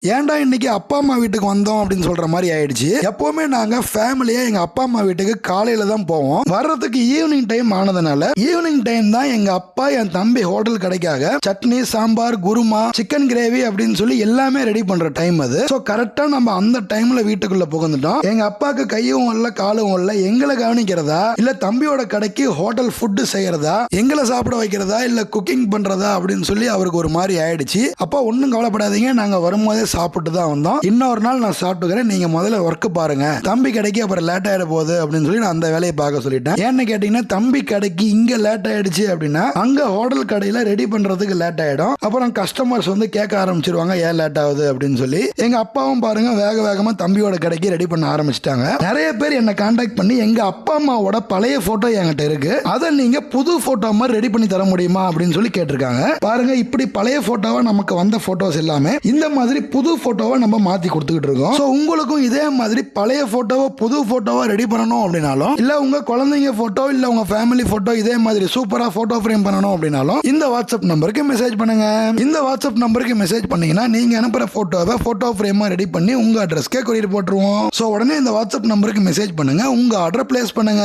ஏன்டா இன்னைக்கு அப்பா அம்மா வீட்டுக்கு வந்தோம் அப்படின்னு சொல்ற மாதிரி ஆயிடுச்சு. எப்பவுமே நாங்க ஃபேமிலியா எங்க அப்பா அம்மா வீட்டுக்கு காலையில தான் போவோம். வர்றதுக்கு ஈவினிங் டைம் ஆனதுனால ஈவினிங் டைம் தான் எங்க அப்பா என் தம்பி ஹோட்டல் கடைக்காக சட்னி, சாம்பார், குருமா, சிக்கன் கிரேவி அப்படின்னு சொல்லி எல்லாமே ரெடி பண்ற டைம் அது. ஸோ கரெக்டா நம்ம அந்த டைம்ல வீட்டுக்குள்ள புகுந்துட்டோம். எங்க அப்பாவுக்கு கையும் இல்ல காலும் இல்ல. எங்களை கவனிக்கிறதா இல்ல தம்பியோட கடைக்கு ஹோட்டல் ஃபுட்டு செய்யறதா, எங்களை சாப்பிட வைக்கிறதா இல்ல குக்கிங் பண்றதா அப்படின்னு சொல்லி அவருக்கு ஒரு மாதிரி ஆயிடுச்சு. அப்பா ஒன்னும் கவலைப்படாதீங்க, நாங்க வரும்போதே சாப்பிட்டு தான் வந்தோம். இன்னொரு நாள் நான் சாப்பிட்டுக்கிறேன், நீங்க முதல்ல ஒர்க் பாருங்க, தம்பி கடைக்கு அப்புறம் லேட் ஆயிட போகுது அப்படின்னு சொல்லி நான் அந்த வேலையை பார்க்க சொல்லிட்டேன். ஏன்னு கேட்டீங்கன்னா தம்பி கடைக்கு இங்க லேட் ஆயிடுச்சு அப்படின்னா அங்க ஹோட்டல் கடையில ரெடி பண்றதுக்கு லேட் ஆயிடும். அப்புறம் கஸ்டமர்ஸ் வந்து கேட்க ஆரம்பிச்சிருவாங்க ஏன் லேட் ஆகுது அப்படின்னு சொல்லி. எங்க அப்பாவும் பாருங்க வேக வேகமா தம்பியோட கடைக்கு ரெடி பண்ண ஆரம்பிச்சிட்டாங்க. நிறைய பேர் என்ன கான்டாக்ட் பண்ணி எங்க அப்பா அம்மாவோட பழைய போட்டோ என்கிட்ட இருக்கு, அதை நீங்க புது போட்டோ மாதிரி ரெடி பண்ணி தர முடியுமா அப்படின்னு சொல்லி கேட்டிருக்காங்க. பாருங்க இப்படி பழைய போட்டோவா நமக்கு வந்த போட்டோஸ் எல்லாமே இந்த மாதிரி புது போட்டோவை நம்ம மாத்தி கொடுத்துக்கிட்டு இருக்கோம். சோ உங்களுக்கும் இதே மாதிரி பழைய போட்டோவை புது போட்டோவா ரெடி பண்ணணும் அப்படின்னாலும் இல்ல உங்க குழந்தைங்க போட்டோ இல்ல உங்க ஃபேமிலி போட்டோ இதே மாதிரி சூப்பரா போட்டோ ஃப்ரேம் பண்ணணும் அப்படின்னாலும் இந்த வாட்ஸ்அப் நம்பருக்கு மெசேஜ் பண்ணுங்க. இந்த வாட்ஸ்அப் நம்பருக்கு மெசேஜ் பண்ணீங்கன்னா நீங்க அனுப்புற போட்டோவை போட்டோ ஃப்ரேமா ரெடி பண்ணி உங்க அட்ரஸ்க்கே கொரியர் போட்டுருவோம். சோ உடனே இந்த வாட்ஸ்அப் நம்பருக்கு மெசேஜ் பண்ணுங்க, உங்க ஆர்டர் பிளேஸ் பண்ணுங்க.